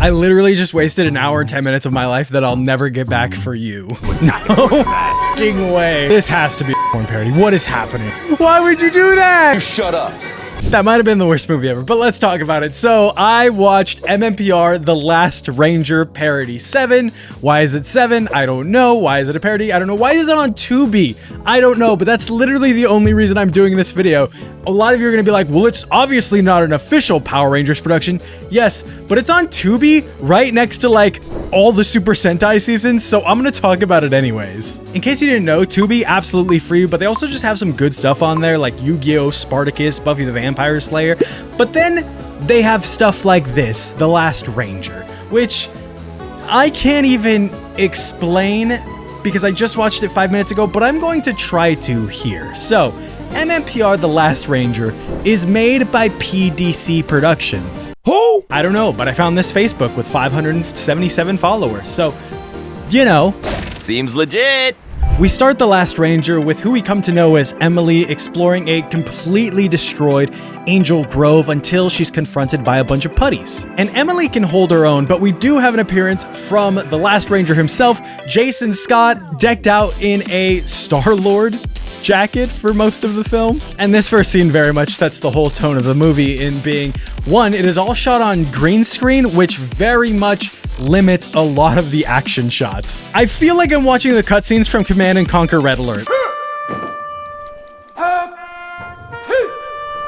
I literally just wasted an hour and 10 minutes of my life that I'll never get back for you. No fucking way. This has to be a porn parody. What is happening? Why would you do that? You shut up. That might have been the worst movie ever, but let's talk about it. So I watched MMPR The Last Ranger parody 7. Why is it 7? I don't know. Why is it a parody? I don't know. Why is it on Tubi? I don't know, but that's literally the only reason I'm doing this video. A lot of you are going to be like, well, it's obviously not an official Power Rangers production. Yes, but it's on Tubi right next to like all the Super Sentai seasons, so I'm going to talk about it anyways. In case you didn't know, Tubi, absolutely free, but they also just have some good stuff on there like Yu-Gi-Oh!, Spartacus, Buffy the Vampire Slayer, but then they have stuff like this, The Last Ranger, which I can't even explain because I just watched it 5 minutes ago, but I'm going to try to here. So, MMPR The Last Ranger is made by PDC Productions. Who? I don't know, but I found this Facebook with 577 followers, so, you know. Seems legit. We start The Last Ranger with who we come to know as Emily exploring a completely destroyed Angel Grove until she's confronted by a bunch of putties. And Emily can hold her own, but we do have an appearance from The Last Ranger himself, Jason Scott, decked out in a Star-Lord jacket for most of the film. And this first scene very much sets the whole tone of the movie in being, one, it is all shot on green screen, which very much limits a lot of the action shots. I feel like I'm watching the cutscenes from Command & Conquer Red Alert.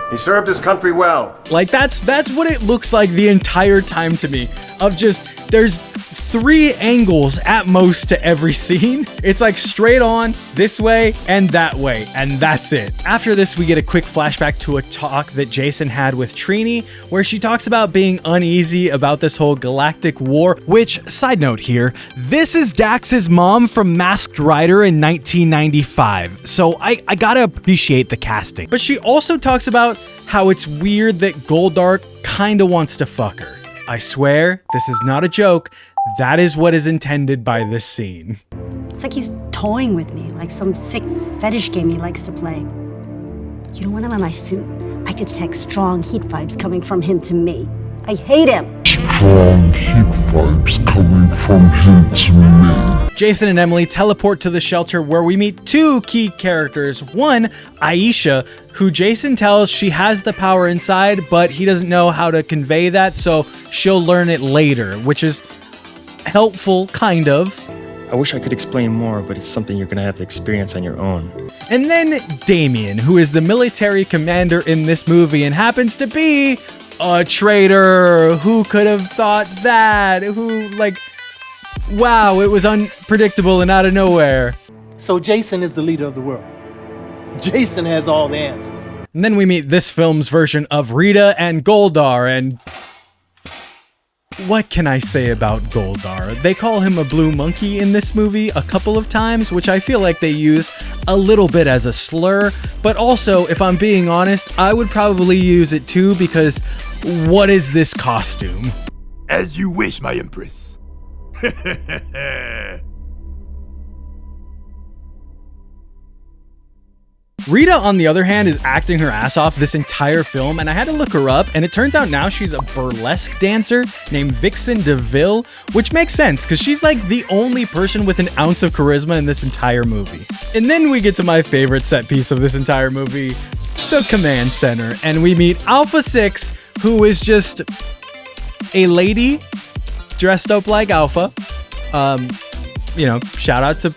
He served his country well. Like that's what it looks like the entire time to me, of just, there's 3 angles at most to every scene. It's like straight on, this way, and that way, and that's it. After this, we get a quick flashback to a talk that Jason had with Trini, where she talks about being uneasy about this whole galactic war, which, side note here, this is Dax's mom from Masked Rider in 1995, so I gotta appreciate the casting. But she also talks about how it's weird that Goldar kinda wants to fuck her. I swear, this is not a joke. That is what is intended by this scene. It's like he's toying with me, like some sick fetish game he likes to play. You know, when I'm in my suit, I could detect strong heat vibes coming from him to me. I hate him. Strong heat vibes coming from him to me. Jason and Emily teleport to the shelter where we meet 2 key characters. One, Aisha, who Jason tells she has the power inside, but he doesn't know how to convey that, so she'll learn it later, which is helpful, kind of. I wish I could explain more, but it's something you're gonna have to experience on your own. And then Damien, who is the military commander in this movie and happens to be a traitor. Who could have thought that? Who, like, wow, it was unpredictable and out of nowhere. So Jason is the leader of the world. Jason has all the answers. And then we meet this film's version of Rita and Goldar, and what can I say about Goldar? They call him a blue monkey in this movie a couple of times, which I feel like they use a little bit as a slur, but also, if I'm being honest, I would probably use it too, because what is this costume? As you wish, my empress. Rita, on the other hand, is acting her ass off this entire film, and I had to look her up, and it turns out now she's a burlesque dancer named Vixen DeVille, which makes sense, because she's like the only person with an ounce of charisma in this entire movie. And then we get to my favorite set piece of this entire movie, the command center, and we meet Alpha 6, who is just a lady dressed up like Alpha. You know, shout out to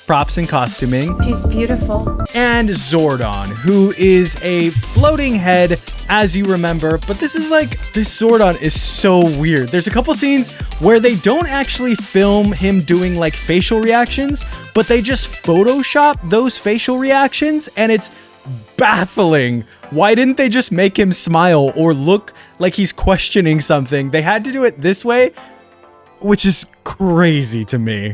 props and costuming. She's beautiful. And Zordon, who is a floating head, as you remember, but this Zordon is so weird. There's a couple scenes where they don't actually film him doing like facial reactions, but they just Photoshop those facial reactions, and it's baffling. Why didn't they just make him smile or look like he's questioning something? They had to do it this way, which is crazy to me.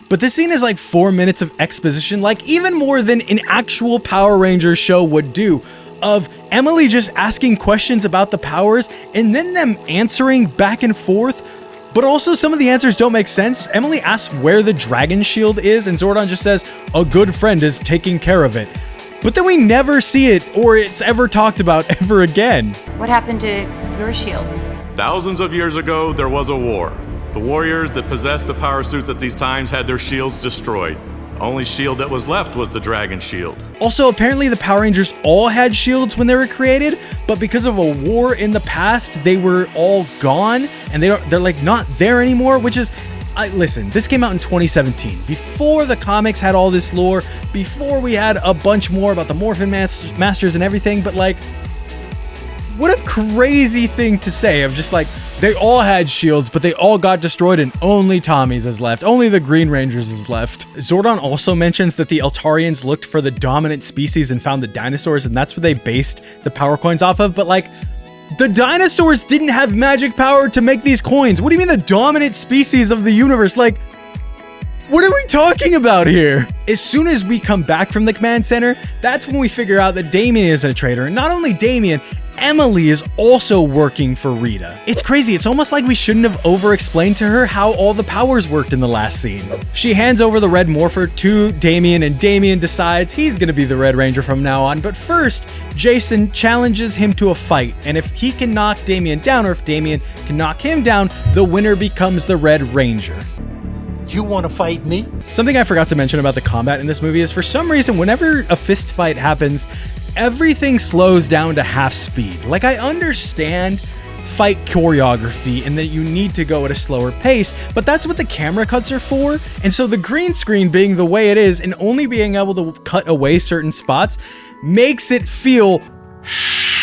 But this scene is like 4 minutes of exposition, like even more than an actual Power Rangers show would do, of Emily just asking questions about the powers and then them answering back and forth. But also some of the answers don't make sense. Emily asks where the dragon shield is, and Zordon just says, "A good friend is taking care of it." but then we never see it or it's ever talked about ever again. What happened to your shields? Thousands of years ago, there was a war. The warriors that possessed the power suits at these times had their shields destroyed. The only shield that was left was the dragon shield. Also, apparently the Power Rangers all had shields when they were created, but because of a war in the past, they were all gone and they're like not there anymore, which is, listen, this came out in 2017, before the comics had all this lore, before we had a bunch more about the Morphin Masters and everything, but like, what a crazy thing to say of just like, they all had shields, but they all got destroyed and only Tommy's is left. Only the Green Rangers is left. Zordon also mentions that the Eltarians looked for the dominant species and found the dinosaurs, and that's what they based the power coins off of. But like, the dinosaurs didn't have magic power to make these coins. What do you mean the dominant species of the universe? Like, what are we talking about here? As soon as we come back from the command center, that's when we figure out that Damien is a traitor. And not only Damien, Emily is also working for Rita. It's crazy. It's almost like we shouldn't have over-explained to her how all the powers worked in the last scene. She hands over the Red Morpher to Damien, and Damien decides he's gonna be the Red Ranger from now on. But first, Jason challenges him to a fight, and if he can knock Damien down, or if Damien can knock him down, the winner becomes the Red Ranger. You want to fight me? Something I forgot to mention about the combat in this movie is for some reason, whenever a fist fight happens, everything slows down to half speed. Like, I understand fight choreography and that you need to go at a slower pace, but that's what the camera cuts are for. And so the green screen being the way it is and only being able to cut away certain spots makes it feel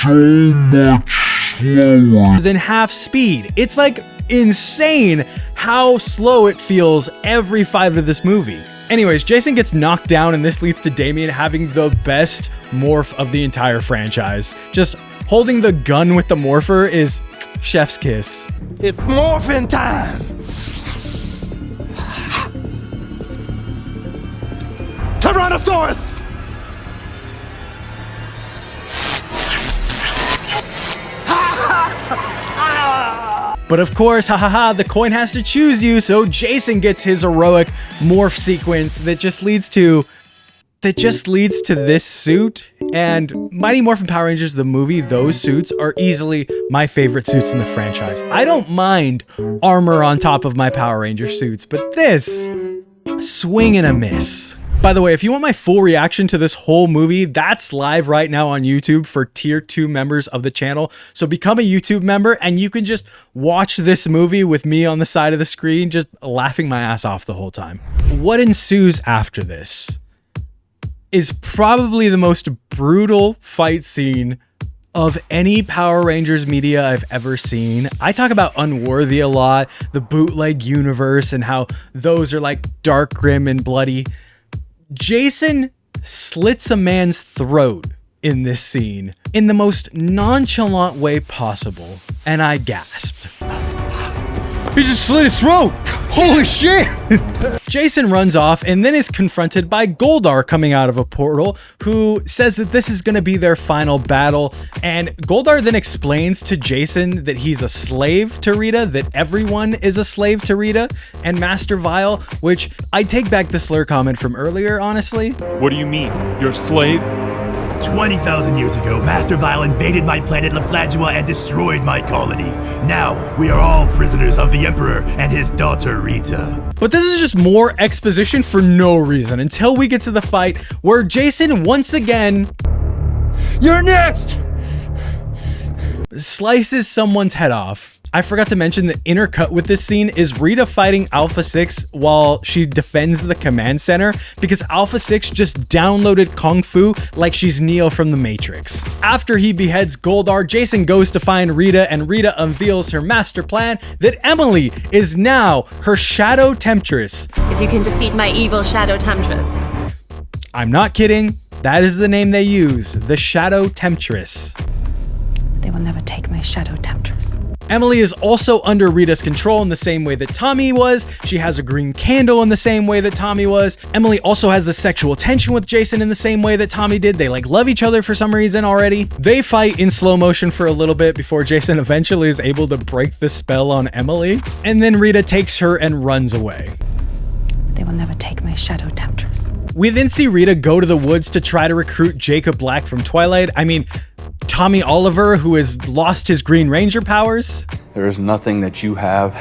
so much slower than half speed. It's like insane how slow it feels every fight of this movie. Anyways, Jason gets knocked down, and this leads to Damien having the best morph of the entire franchise. Just holding the gun with the morpher is chef's kiss. It's morphin' time! Tyrannosaurus! But of course, the coin has to choose you, so Jason gets his heroic morph sequence that just leads to this suit. And Mighty Morphin Power Rangers, the movie, those suits are easily my favorite suits in the franchise. I don't mind armor on top of my Power Ranger suits, but this, a swing and a miss. By the way, if you want my full reaction to this whole movie, that's live right now on YouTube for tier 2 members of the channel. So become a YouTube member and you can just watch this movie with me on the side of the screen, just laughing my ass off the whole time. What ensues after this is probably the most brutal fight scene of any Power Rangers media I've ever seen. I talk about Unworthy a lot, the bootleg universe, and how those are like dark, grim, and bloody. Jason slits a man's throat in this scene in the most nonchalant way possible, and I gasped. He just slit his throat! Holy shit! Jason runs off and then is confronted by Goldar coming out of a portal, who says that this is going to be their final battle. And Goldar then explains to Jason that he's a slave to Rita, that everyone is a slave to Rita and Master Vile, which I take back the slur comment from earlier, honestly. What do you mean? You're a slave? 20,000 years ago, Master Vile invaded my planet Laflagua and destroyed my colony. Now, we are all prisoners of the Emperor and his daughter Rita. But this is just more exposition for no reason until we get to the fight where Jason once again... You're next! ...slices someone's head off. I forgot to mention the intercut with this scene is Rita fighting Alpha 6 while she defends the command center because Alpha 6 just downloaded Kung Fu like she's Neo from the Matrix. After he beheads Goldar, Jason goes to find Rita, and Rita unveils her master plan that Emily is now her Shadow Temptress. If you can defeat my evil Shadow Temptress. I'm not kidding. That is the name they use, the Shadow Temptress. They will never take my Shadow Temptress. Emily is also under Rita's control in the same way that Tommy was. She has a green candle in the same way that Tommy was. Emily also has the sexual tension with Jason in the same way that Tommy did. They like love each other for some reason already. They fight in slow motion for a little bit before Jason eventually is able to break the spell on Emily. And then Rita takes her and runs away. They will never take my Shadow Temptress. We then see Rita go to the woods to try to recruit Jacob Black from Twilight. I mean, Tommy Oliver, who has lost his Green Ranger powers. There is nothing that you have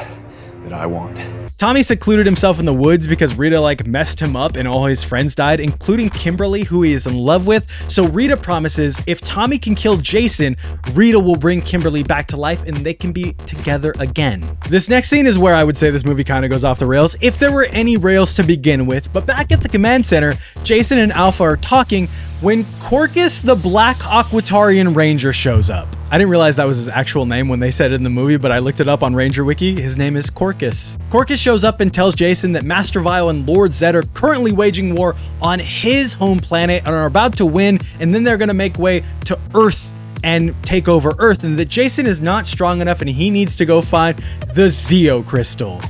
that I want. Tommy secluded himself in the woods because Rita messed him up and all his friends died, including Kimberly, who he is in love with. So Rita promises if Tommy can kill Jason, Rita will bring Kimberly back to life and they can be together again. This next scene is where I would say this movie kind of goes off the rails, if there were any rails to begin with. But back at the command center, Jason and Alpha are talking when Corcus the Black Aquatarian Ranger shows up. I didn't realize that was his actual name when they said it in the movie, but I looked it up on Ranger Wiki. His name is Corcus. Corcus shows up and tells Jason that Master Vile and Lord Zed are currently waging war on his home planet and are about to win, and then they're gonna make way to Earth and take over Earth, and that Jason is not strong enough and he needs to go find the Zeo Crystal.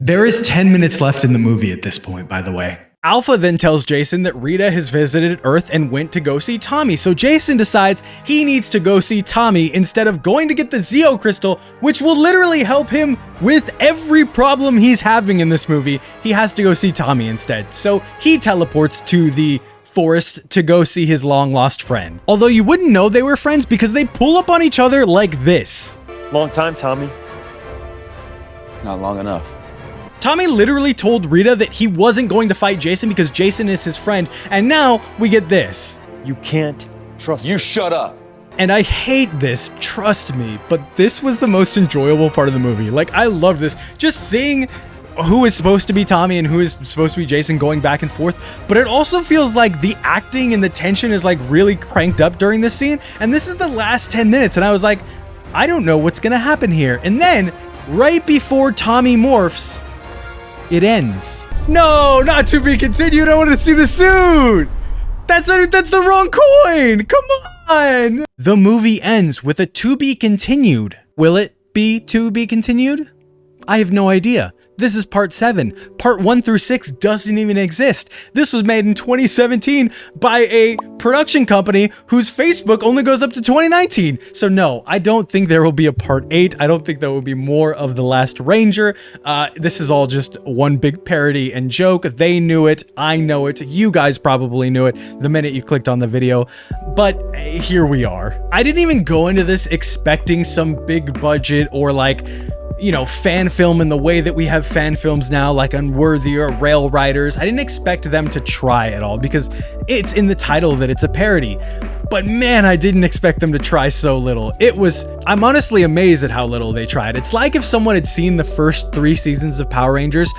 There is 10 minutes left in the movie at this point, by the way. Alpha then tells Jason that Rita has visited Earth and went to go see Tommy, so Jason decides he needs to go see Tommy instead of going to get the Zeo Crystal, which will literally help him with every problem he's having in this movie. He has to go see Tommy instead, so he teleports to the forest to go see his long-lost friend. Although you wouldn't know they were friends because they pull up on each other like this. Long time, Tommy. Not long enough. Tommy literally told Rita that he wasn't going to fight Jason because Jason is his friend, and now we get this. You can't trust You shut up. And I hate this, trust me, but this was the most enjoyable part of the movie. I love this. Just seeing who is supposed to be Tommy and who is supposed to be Jason going back and forth, but it also feels like the acting and the tension is really cranked up during this scene, and this is the last 10 minutes, and I was like, I don't know what's gonna happen here. And then, right before Tommy morphs, it ends. No, not to be continued. I wanted to see the suit. That's the wrong coin. Come on. The movie ends with a to be continued. Will it be to be continued? I have no idea. This is part 7. Part 1 through 6 doesn't even exist. This was made in 2017 by a production company whose Facebook only goes up to 2019. So no, I don't think there will be a part 8. I don't think there will be more of The Last Ranger. This is all just one big parody and joke. They knew it. I know it. You guys probably knew it the minute you clicked on the video. But here we are. I didn't even go into this expecting some big budget or fan film in the way that we have fan films now, like Unworthy or Rail Riders. I didn't expect them to try at all because it's in the title that it's a parody. But man, I didn't expect them to try so little. I'm honestly amazed at how little they tried. It's like if someone had seen the first 3 seasons of Power Rangers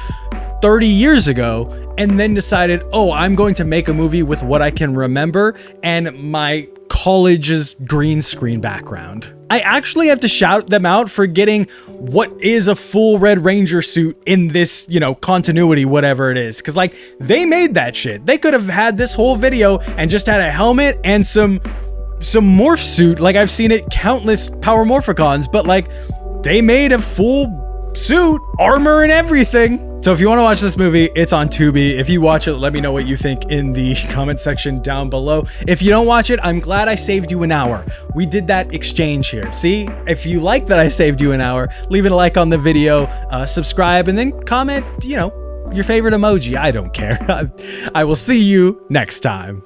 30 years ago and then decided, oh, I'm going to make a movie with what I can remember and my college's green screen background. I actually have to shout them out for getting what is a full Red Ranger suit in this, continuity, whatever it is. Cause they made that shit. They could have had this whole video and just had a helmet and some morph suit. I've seen it countless Power Morphicons, but they made a full suit, armor and everything. So if you want to watch this movie, it's on Tubi. If you watch it, let me know what you think in the comment section down below. If you don't watch it, I'm glad I saved you an hour. We did that exchange here. See, if you like that I saved you an hour, leave it a like on the video, subscribe, and then comment, your favorite emoji. I don't care. I will see you next time.